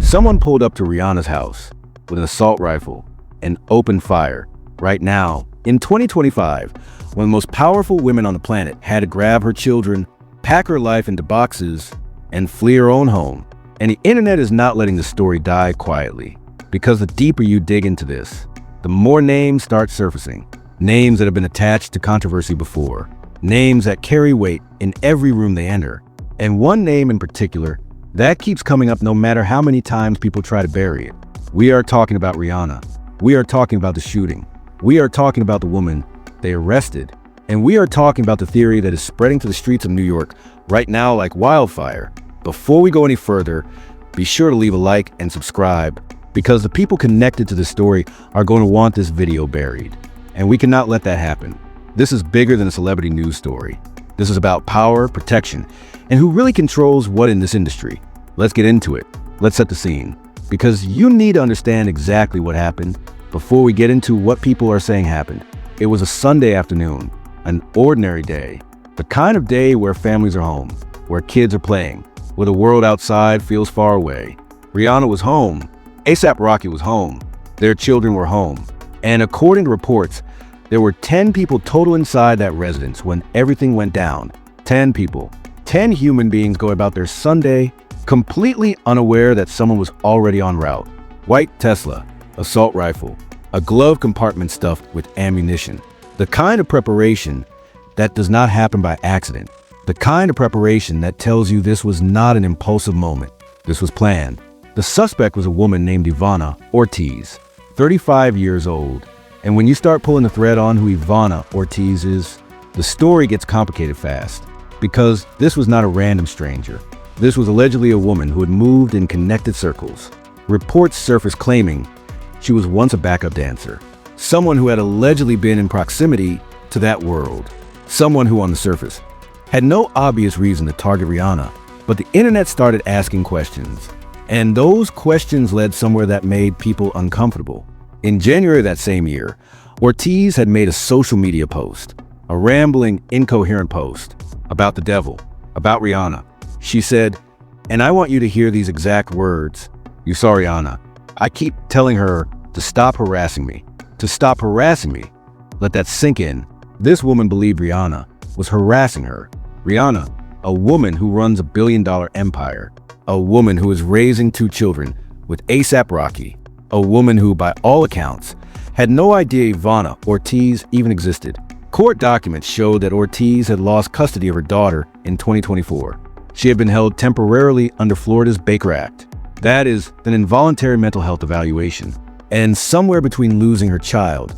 Someone pulled up to Rihanna's house with an assault rifle and opened fire. Right now, in 2025, one of the most powerful women on the planet had to grab her children, pack her life into boxes, and flee her own home. And the internet is not letting the story die quietly, because the deeper you dig into this, the more names start surfacing. Names that have been attached to controversy before. Names that carry weight in every room they enter. And one name in particular that keeps coming up no matter how many times people try to bury it. We are talking about Rihanna. We are talking about the shooting. We are talking about the woman they arrested. And we are talking about the theory that is spreading to the streets of New York right now like wildfire. Before we go any further, be sure to leave a like and subscribe, because the people connected to this story are going to want this video buried. And we cannot let that happen. This is bigger than a celebrity news story. This is about power, protection, and who really controls what in this industry. Let's get into it. Let's set the scene, because you need to understand exactly what happened before we get into what people are saying happened. It was a Sunday afternoon, an ordinary day, the kind of day where families are home, where kids are playing, where the world outside feels far away. Rihanna was home. A$AP Rocky was home. Their children were home. And according to reports, there were 10 people total inside that residence when everything went down. 10 people. 10 human beings go about their Sunday completely unaware that someone was already en route. White Tesla, assault rifle, a glove compartment stuffed with ammunition. The kind of preparation that does not happen by accident. The kind of preparation that tells you this was not an impulsive moment. This was planned. The suspect was a woman named Ivana Ortiz, 35 years old. And when you start pulling the thread on who Ivana Ortiz is, the story gets complicated fast. Because this was not a random stranger. This was allegedly a woman who had moved in connected circles. Reports surfaced claiming she was once a backup dancer. Someone who had allegedly been in proximity to that world. Someone who on the surface had no obvious reason to target Rihanna. But the internet started asking questions. And those questions led somewhere that made people uncomfortable. In January of that same year, Ortiz had made a social media post, a rambling, incoherent post about the devil, about Rihanna. She said, and I want you to hear these exact words. You saw Rihanna. I keep telling her to stop harassing me, to stop harassing me. Let that sink in. This woman believed Rihanna was harassing her. Rihanna, a woman who runs a billion-dollar empire, a woman who is raising 2 children with A$AP Rocky, a woman who, by all accounts, had no idea Ivana Ortiz even existed. Court documents showed that Ortiz had lost custody of her daughter in 2024. She had been held temporarily under Florida's Baker Act. That is, an involuntary mental health evaluation. And somewhere between losing her child,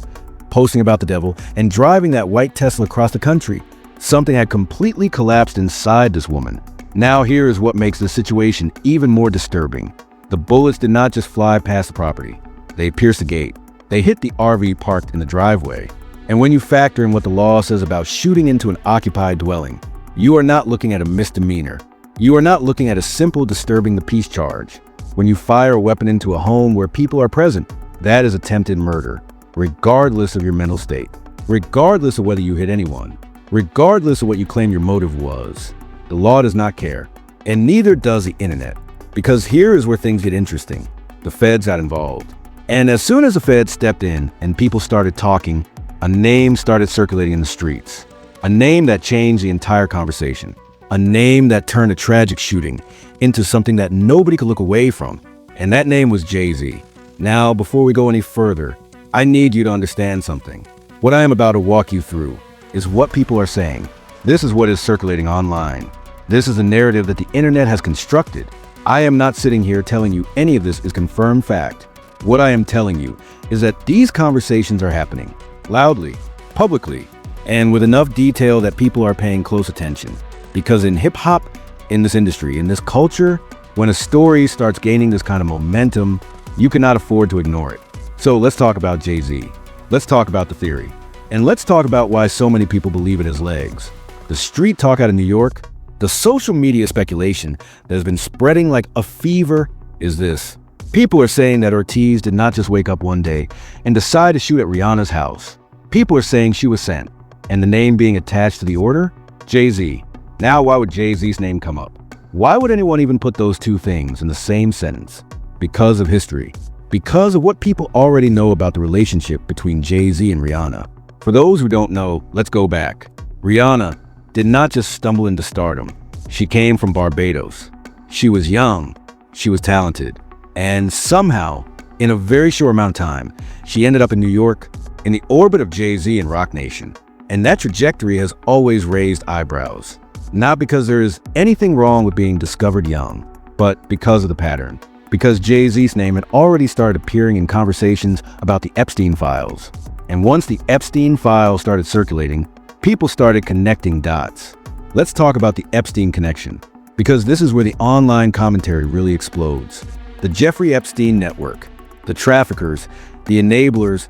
posting about the devil, and driving that white Tesla across the country, something had completely collapsed inside this woman. Now here is what makes the situation even more disturbing. The bullets did not just fly past the property. They pierced the gate. They hit the RV parked in the driveway. And when you factor in what the law says about shooting into an occupied dwelling, you are not looking at a misdemeanor. You are not looking at a simple disturbing the peace charge. When you fire a weapon into a home where people are present, that is attempted murder, regardless of your mental state, regardless of whether you hit anyone, regardless of what you claim your motive was. The law does not care, and neither does the internet. Because here is where things get interesting. The feds got involved. And as soon as the feds stepped in and people started talking, a name started circulating in the streets. A name that changed the entire conversation. A name that turned a tragic shooting into something that nobody could look away from. And that name was Jay-Z. Now, before we go any further, I need you to understand something. What I am about to walk you through is what people are saying. This is what is circulating online. This is a narrative that the internet has constructed. I am not sitting here telling you any of this is confirmed fact. What I am telling you is that these conversations are happening loudly, publicly, and with enough detail that people are paying close attention. Because in hip-hop, in this industry, in this culture, when a story starts gaining this kind of momentum, you cannot afford to ignore it. So let's talk about Jay-Z. Let's talk about the theory. And let's talk about why so many people believe it has legs. The street talk out of New York, the social media speculation that has been spreading like a fever is this. People are saying that Ortiz did not just wake up one day and decide to shoot at Rihanna's house. People are saying she was sent. And the name being attached to the order? Jay-Z. Now, why would Jay-Z's name come up? Why would anyone even put those two things in the same sentence? Because of history. Because of what people already know about the relationship between Jay-Z and Rihanna. For those who don't know, let's go back. Rihanna did not just stumble into stardom. She came from Barbados. She was young, she was talented, and somehow, in a very short amount of time, she ended up in New York, in the orbit of Jay-Z and Roc Nation. And that trajectory has always raised eyebrows. Not because there is anything wrong with being discovered young, but because of the pattern. Because Jay-Z's name had already started appearing in conversations about the Epstein files. And once the Epstein files started circulating, people started connecting dots. Let's talk about the Epstein connection, because this is where the online commentary really explodes. The Jeffrey Epstein network, the traffickers, the enablers,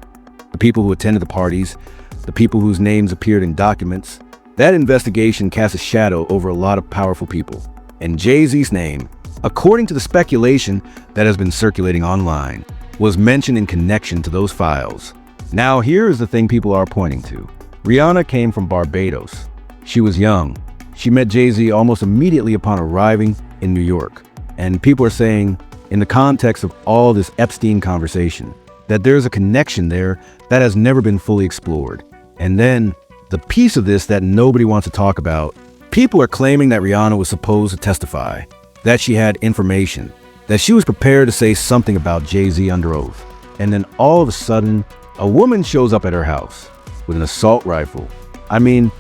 the people who attended the parties, the people whose names appeared in documents. That investigation casts a shadow over a lot of powerful people. And Jay-Z's name, according to the speculation that has been circulating online, was mentioned in connection to those files. Now here is the thing people are pointing to. Rihanna came from Barbados. She was young. She met Jay-Z almost immediately upon arriving in New York. And people are saying, in the context of all this Epstein conversation, that there's a connection there that has never been fully explored. And then, the piece of this that nobody wants to talk about, people are claiming that Rihanna was supposed to testify, that she had information, that she was prepared to say something about Jay-Z under oath. And then all of a sudden, a woman shows up at her house with an assault rifle. I mean,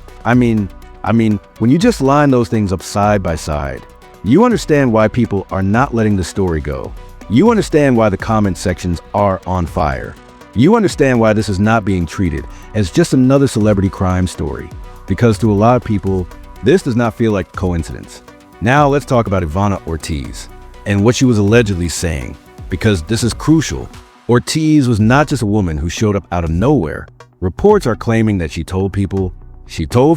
when you just line those things up side by side, you understand why people are not letting the story go. You understand why the comment sections are on fire. You understand why this is not being treated as just another celebrity crime story. Because to a lot of people, this does not feel like coincidence. Now let's talk about Ivana Ortiz and what she was allegedly saying, because this is crucial. Ortiz was not just a woman who showed up out of nowhere. Reports are claiming that she told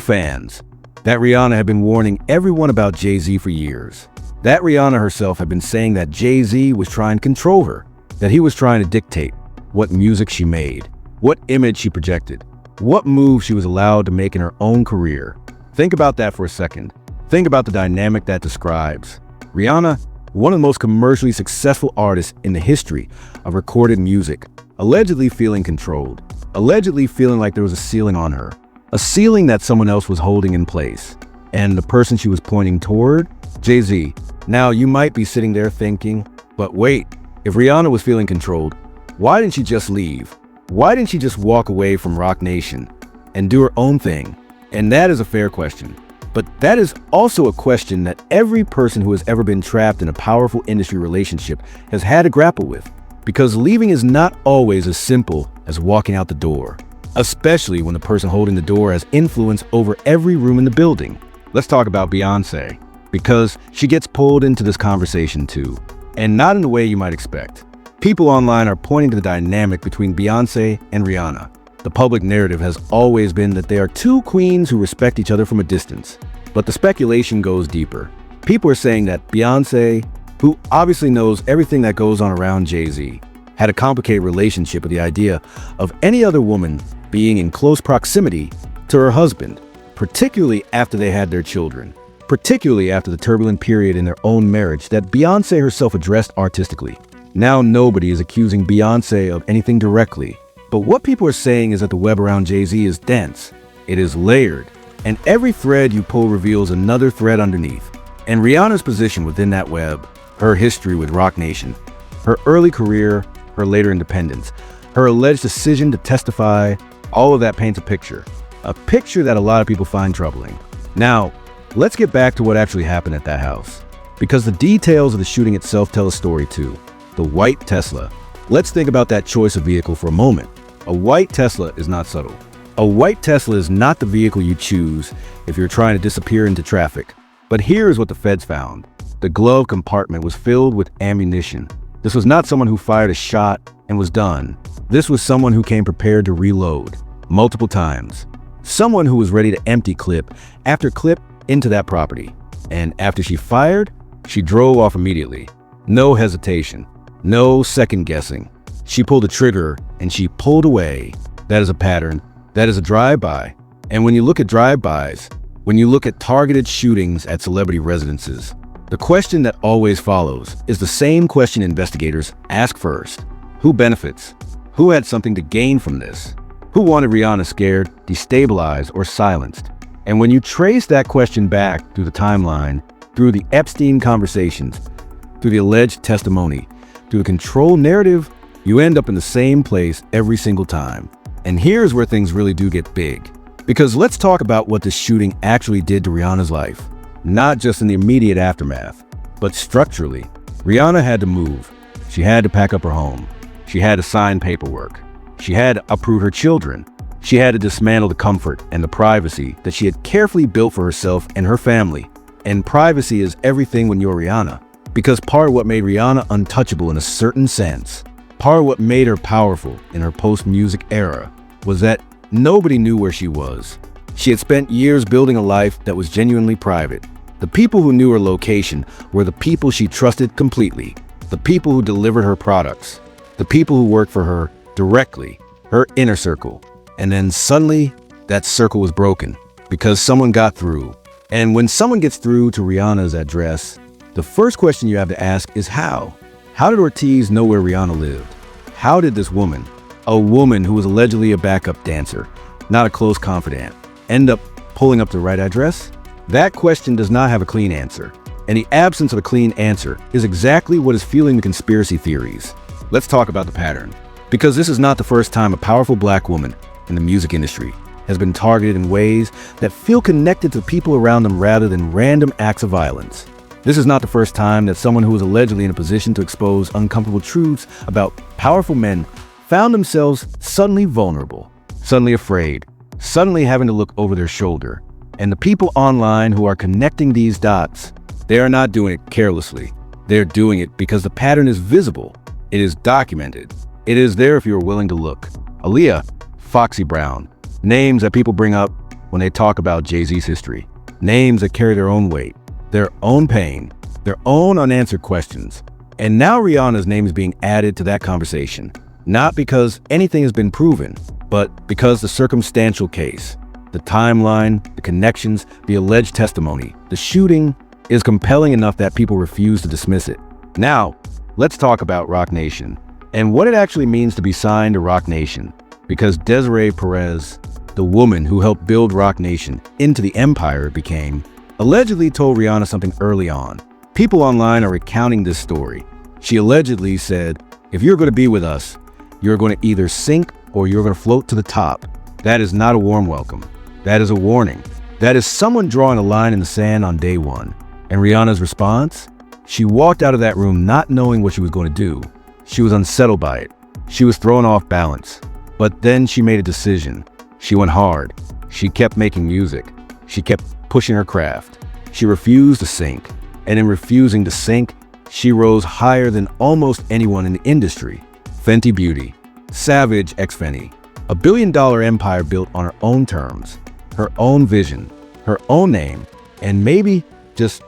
fans, that Rihanna had been warning everyone about Jay-Z for years. That Rihanna herself had been saying that Jay-Z was trying to control her, that he was trying to dictate what music she made, what image she projected, what moves she was allowed to make in her own career. Think about that for a second. Think about the dynamic that describes. Rihanna, one of the most commercially successful artists in the history of recorded music, allegedly feeling controlled, allegedly feeling like there was a ceiling on her, a ceiling that someone else was holding in place. And the person she was pointing toward? Jay-Z. Now you might be sitting there thinking, but wait, if Rihanna was feeling controlled, why didn't she just leave? Why didn't she just walk away from Roc Nation and do her own thing? And that is a fair question. But that is also a question that every person who has ever been trapped in a powerful industry relationship has had to grapple with. Because leaving is not always as simple as walking out the door, especially when the person holding the door has influence over every room in the building. Let's talk about Beyonce, because she gets pulled into this conversation too, and not in the way you might expect. People online are pointing to the dynamic between Beyonce and Rihanna. The public narrative has always been that they are two queens who respect each other from a distance. But the speculation goes deeper. People are saying that Beyonce, who obviously knows everything that goes on around Jay-Z, had a complicated relationship with the idea of any other woman being in close proximity to her husband, particularly after they had their children, particularly after the turbulent period in their own marriage that Beyonce herself addressed artistically. Now nobody is accusing Beyonce of anything directly, but what people are saying is that the web around Jay-Z is dense, it is layered, and every thread you pull reveals another thread underneath. And Rihanna's position within that web, her history with Roc Nation, her early career, her later independence, her alleged decision to testify, all of that paints a picture that a lot of people find troubling. Now, let's get back to what actually happened at that house, because the details of the shooting itself tell a story too. The white Tesla. Let's think about that choice of vehicle for a moment. A white Tesla is not subtle. A white Tesla is not the vehicle you choose if you're trying to disappear into traffic. But here's what the feds found. The glove compartment was filled with ammunition. This was not someone who fired a shot and was done. This was someone who came prepared to reload multiple times. Someone who was ready to empty clip after clip into that property. And after she fired, she drove off immediately. No hesitation. No second guessing. She pulled the trigger and she pulled away. That is a pattern. That is a drive-by. And when you look at drive-bys, when you look at targeted shootings at celebrity residences, The question that always follows is the same question investigators ask first. Who benefits? Who had something to gain from this? Who wanted Rihanna scared, destabilized, or silenced? And when you trace that question back through the timeline, through the Epstein conversations, through the alleged testimony, through the control narrative, you end up in the same place every single time. And here's where things really do get big. Because let's talk about what this shooting actually did to Rihanna's life. Not just in the immediate aftermath, but structurally. Rihanna had to move. She had to pack up her home. She had to sign paperwork. She had to uproot her children. She had to dismantle the comfort and the privacy that she had carefully built for herself and her family. And privacy is everything when you're Rihanna. Because part of what made Rihanna untouchable in a certain sense, part of what made her powerful in her post-music era, was that nobody knew where she was. She had spent years building a life that was genuinely private. The people who knew her location were the people she trusted completely, the people who delivered her products, the people who worked for her directly, her inner circle. And then suddenly, that circle was broken because someone got through. And when someone gets through to Rihanna's address, the first question you have to ask is how? How did Ortiz know where Rihanna lived? How did this woman, a woman who was allegedly a backup dancer, not a close confidant, end up pulling up the right address? That question does not have a clean answer. And the absence of a clean answer is exactly what is fueling the conspiracy theories. Let's talk about the pattern. Because this is not the first time a powerful black woman in the music industry has been targeted in ways that feel connected to people around them rather than random acts of violence. This is not the first time that someone who was allegedly in a position to expose uncomfortable truths about powerful men found themselves suddenly vulnerable, suddenly afraid, suddenly having to look over their shoulder. And the people online who are connecting these dots, they are not doing it carelessly. They're doing it because the pattern is visible. It is documented. It is there if you're willing to look. Aaliyah, Foxy Brown, names that people bring up when they talk about Jay-Z's history. Names that carry their own weight, their own pain, their own unanswered questions. And now Rihanna's name is being added to that conversation. Not because anything has been proven, but because the circumstantial case, the timeline, the connections, the alleged testimony, the shooting is compelling enough that people refuse to dismiss it. Now, let's talk about Roc Nation and what it actually means to be signed to Roc Nation. Because Desiree Perez, the woman who helped build Roc Nation into the empire it became, allegedly told Rihanna something early on. People online are recounting this story. She allegedly said, "If you're going to be with us, you're going to either sink or you're going to float to the top." That is not a warm welcome. That is a warning. That is someone drawing a line in the sand on day one. And Rihanna's response? She walked out of that room not knowing what she was going to do. She was unsettled by it. She was thrown off balance. But then she made a decision. She went hard. She kept making music. She kept pushing her craft. She refused to sink. And in refusing to sink, she rose higher than almost anyone in the industry. Fenty Beauty, Savage x Fenty, a billion-dollar empire built on her own terms, her own vision, her own name, and maybe, just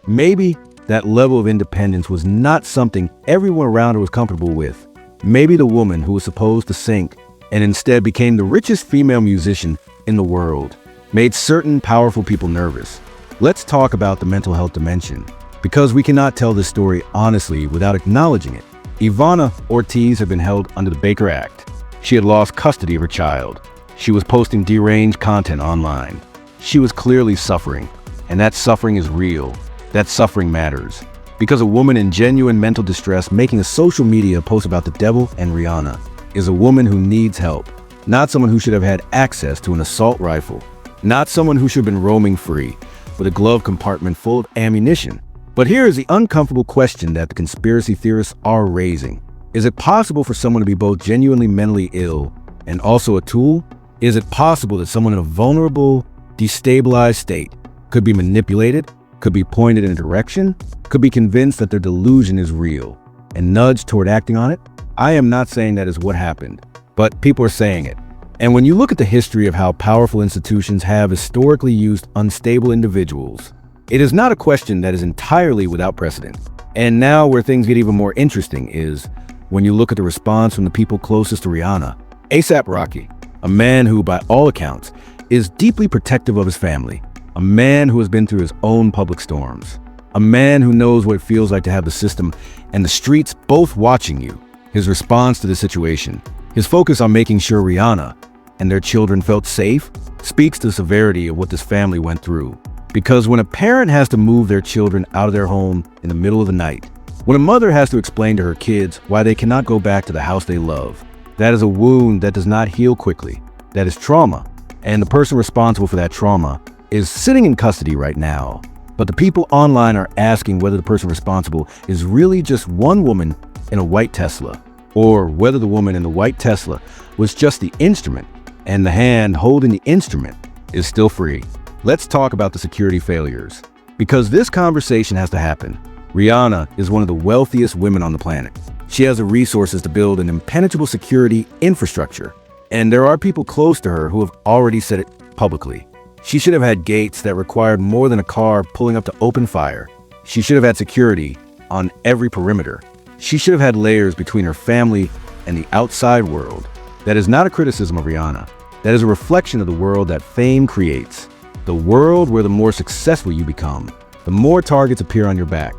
maybe, that level of independence was not something everyone around her was comfortable with. Maybe the woman who was supposed to sink and instead became the richest female musician in the world made certain powerful people nervous. Let's talk about the mental health dimension, because we cannot tell this story honestly without acknowledging it. Ivana Ortiz had been held under the Baker Act. She had lost custody of her child. She was posting deranged content online. She was clearly suffering, and that suffering is real. That suffering matters. Because a woman in genuine mental distress making a social media post about the devil and Rihanna is a woman who needs help, not someone who should have had access to an assault rifle, not someone who should have been roaming free with a glove compartment full of ammunition. But here is the uncomfortable question that the conspiracy theorists are raising. Is it possible for someone to be both genuinely mentally ill and also a tool? Is it possible that someone in a vulnerable, destabilized state could be manipulated, could be pointed in a direction, could be convinced that their delusion is real and nudged toward acting on it? I am not saying that is what happened, but people are saying it. And when you look at the history of how powerful institutions have historically used unstable individuals, it is not a question that is entirely without precedent. And now where things get even more interesting is when you look at the response from the people closest to Rihanna. A$AP Rocky, a man who, by all accounts, is deeply protective of his family, a man who has been through his own public storms, A man who knows what it feels like to have the system and the streets both watching you. His response to the situation, his focus on making sure Rihanna and their children felt safe, speaks to the severity of what this family went through. Because when a parent has to move their children out of their home in the middle of the night, when a mother has to explain to her kids why they cannot go back to the house they love, that is a wound that does not heal quickly. That is trauma. And the person responsible for that trauma is sitting in custody right now. But the people online are asking whether the person responsible is really just one woman in a white Tesla, or whether the woman in the white Tesla was just the instrument, and the hand holding the instrument is still free. Let's talk about the security failures, because this conversation has to happen. Rihanna is one of the wealthiest women on the planet. She has the resources to build an impenetrable security infrastructure, and there are people close to her who have already said it publicly. She should have had gates that required more than a car pulling up to open fire. She should have had security on every perimeter. She should have had layers between her family and the outside world. That is not a criticism of Rihanna. That is a reflection of the world that fame creates. The world where the more successful you become, the more targets appear on your back,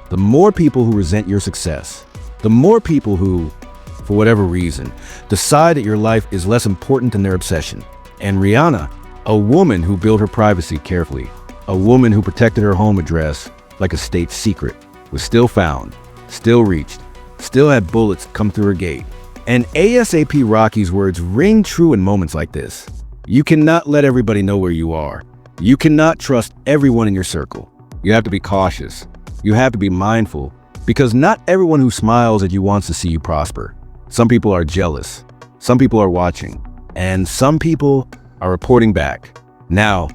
the more people who resent your success, the more people who, for whatever reason, decide that your life is less important than their obsession. And Rihanna, a woman who built her privacy carefully, a woman who protected her home address like a state secret, was still found, still reached, still had bullets come through her gate. And ASAP Rocky's words ring true in moments like this. You cannot let everybody know where you are. You cannot trust everyone in your circle. You have to be cautious. You have to be mindful, because not everyone who smiles at you wants to see you prosper. Some people are jealous. Some people are watching. And some people are reporting back. Now,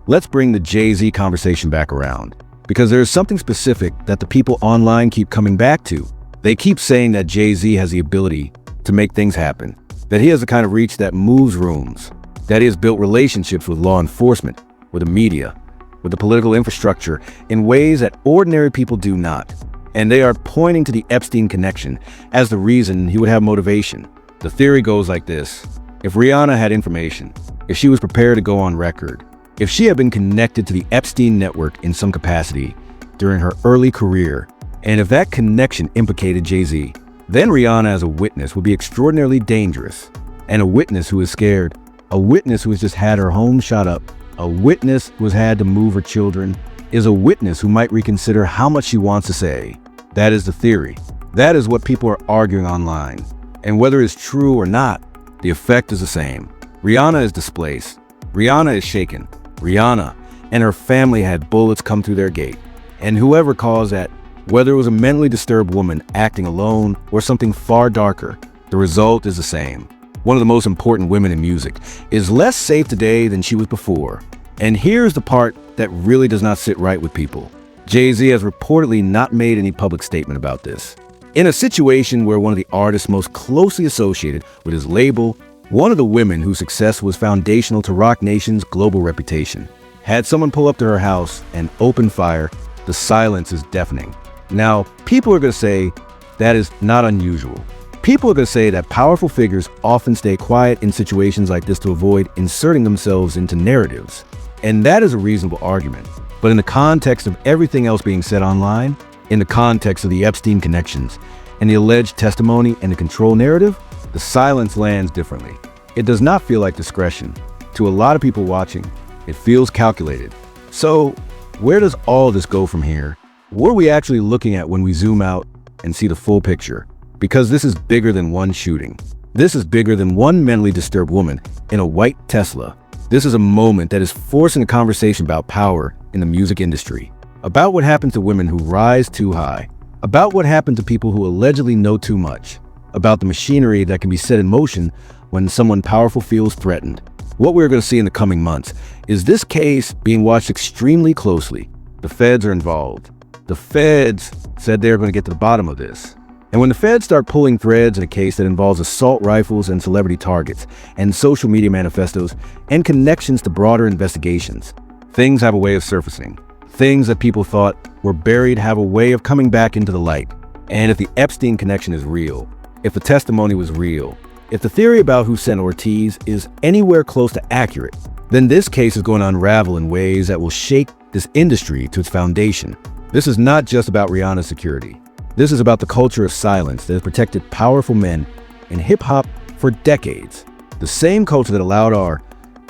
let's bring the Jay-Z conversation back around, because there is something specific that the people online keep coming back to. They keep saying that Jay-Z has the ability to make things happen, that he has the kind of reach that moves rooms, that he has built relationships with law enforcement, with the media, with the political infrastructure in ways that ordinary people do not. And they are pointing to the Epstein connection as the reason he would have motivation. The theory goes like this. If Rihanna had information, if she was prepared to go on record, if she had been connected to the Epstein network in some capacity during her early career, and if that connection implicated Jay-Z, then Rihanna as a witness would be extraordinarily dangerous. And a witness who is scared, a witness who has just had her home shot up, a witness who has had to move her children, is a witness who might reconsider how much she wants to say. That is the theory. That is what people are arguing online. And whether it's true or not, the effect is the same. Rihanna is displaced. Rihanna is shaken. Rihanna and her family had bullets come through their gate. And whoever caused that, whether it was a mentally disturbed woman acting alone or something far darker, the result is the same. One of the most important women in music is less safe today than she was before. And here's the part that really does not sit right with people. Jay-Z has reportedly not made any public statement about this. In a situation where one of the artists most closely associated with his label, one of the women whose success was foundational to Roc Nation's global reputation, had someone pull up to her house and open fire, the silence is deafening. Now, people are going to say that is not unusual. People are going to say that powerful figures often stay quiet in situations like this to avoid inserting themselves into narratives. And that is a reasonable argument. But in the context of everything else being said online, in the context of the Epstein connections and the alleged testimony and the control narrative, the silence lands differently. It does not feel like discretion. To a lot of people watching, it feels calculated. So, where does all this go from here? What are we actually looking at when we zoom out and see the full picture? Because this is bigger than one shooting. This is bigger than one mentally disturbed woman in a white Tesla. This is a moment that is forcing a conversation about power in the music industry, about what happens to women who rise too high, about what happens to people who allegedly know too much, about the machinery that can be set in motion when someone powerful feels threatened. What we're going to see in the coming months is this case being watched extremely closely. The feds are involved. The feds said they're going to get to the bottom of this. And when the feds start pulling threads in a case that involves assault rifles and celebrity targets and social media manifestos and connections to broader investigations, things have a way of surfacing. Things that people thought were buried have a way of coming back into the light. And if the Epstein connection is real, if the testimony was real, if the theory about who sent Ortiz is anywhere close to accurate, then this case is going to unravel in ways that will shake this industry to its foundation. This is not just about Rihanna's security. This is about the culture of silence that has protected powerful men in hip-hop for decades. The same culture that allowed R.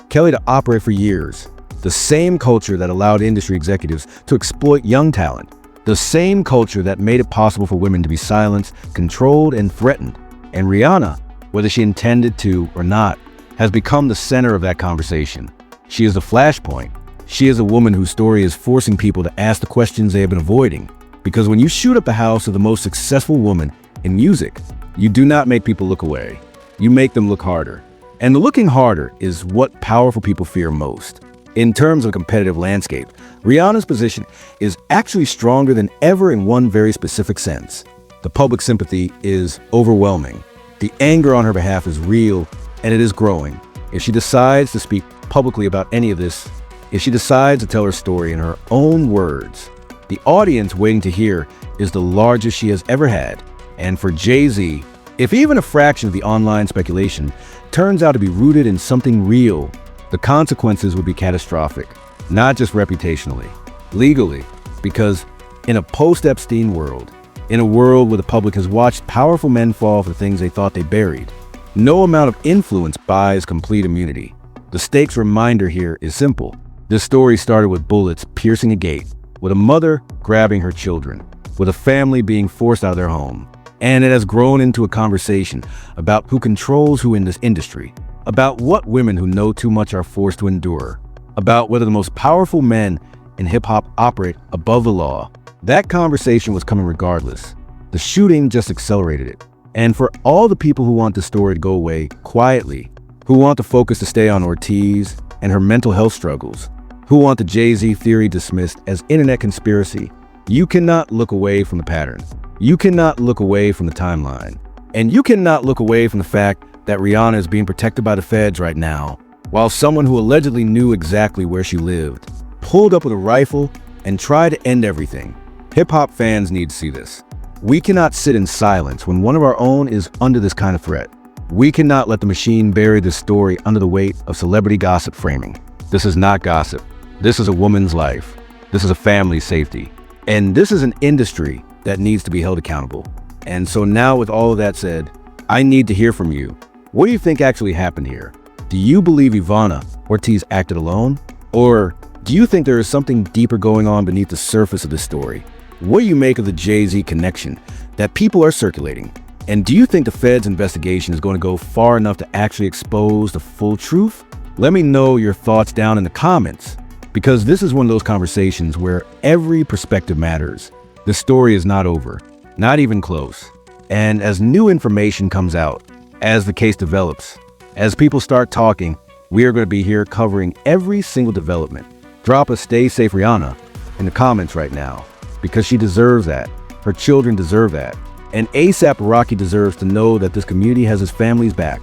Kelly to operate for years. The same culture that allowed industry executives to exploit young talent. The same culture that made it possible for women to be silenced, controlled, and threatened. And Rihanna, whether she intended to or not, has become the center of that conversation. She is a flashpoint. She is a woman whose story is forcing people to ask the questions they have been avoiding. Because when you shoot up the house of the most successful woman in music, you do not make people look away. You make them look harder. And the looking harder is what powerful people fear most. In terms of competitive landscape, Rihanna's position is actually stronger than ever in one very specific sense. The public sympathy is overwhelming. The anger on her behalf is real, and it is growing. If she decides to speak publicly about any of this, if she decides to tell her story in her own words, the audience waiting to hear is the largest she has ever had. And for Jay-Z, if even a fraction of the online speculation turns out to be rooted in something real, the consequences would be catastrophic, not just reputationally, legally, because in a post-Epstein world, in a world where the public has watched powerful men fall for things they thought they buried, no amount of influence buys complete immunity. The stakes reminder here is simple. This story started with bullets piercing a gate, with a mother grabbing her children, with a family being forced out of their home. And it has grown into a conversation about who controls who in this industry, about what women who know too much are forced to endure, about whether the most powerful men in hip-hop operate above the law. That conversation was coming regardless. The shooting just accelerated it. And for all the people who want the story to go away quietly, who want the focus to stay on Ortiz and her mental health struggles, who want the Jay-Z theory dismissed as internet conspiracy, you cannot look away from the pattern. You cannot look away from the timeline. And you cannot look away from the fact that Rihanna is being protected by the feds right now, while someone who allegedly knew exactly where she lived pulled up with a rifle and tried to end everything. Hip-hop fans need to see this. We cannot sit in silence when one of our own is under this kind of threat. We cannot let the machine bury this story under the weight of celebrity gossip framing. This is not gossip. This is a woman's life. This is a family's safety. And this is an industry that needs to be held accountable. And so now, with all of that said, I need to hear from you. What do you think actually happened here? Do you believe Ivana Ortiz acted alone? Or do you think there is something deeper going on beneath the surface of this story? What do you make of the Jay-Z connection that people are circulating? And do you think the Fed's investigation is going to go far enough to actually expose the full truth? Let me know your thoughts down in the comments, because this is one of those conversations where every perspective matters. The story is not over, not even close. And as new information comes out, as the case develops, as people start talking, we are going to be here covering every single development. Drop a "Stay Safe Rihanna" in the comments right now, because she deserves that. Her children deserve that. And ASAP Rocky deserves to know that this community has his family's back.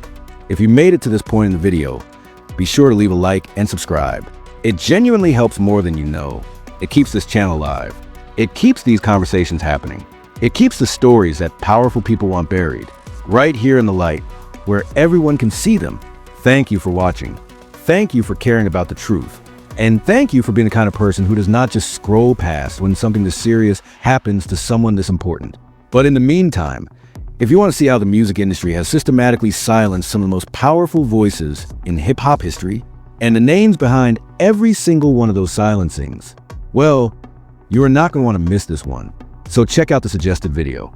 If you made it to this point in the video, be sure to leave a like and subscribe. It genuinely helps more than you know. It keeps this channel alive. It keeps these conversations happening. It keeps the stories that powerful people want buried, right here in the light, where everyone can see them. Thank you for watching. Thank you for caring about the truth. And thank you for being the kind of person who does not just scroll past when something this serious happens to someone this important. But in the meantime, if you want to see how the music industry has systematically silenced some of the most powerful voices in hip-hop history, and the names behind every single one of those silencings, well, you are not going to want to miss this one. So check out the suggested video.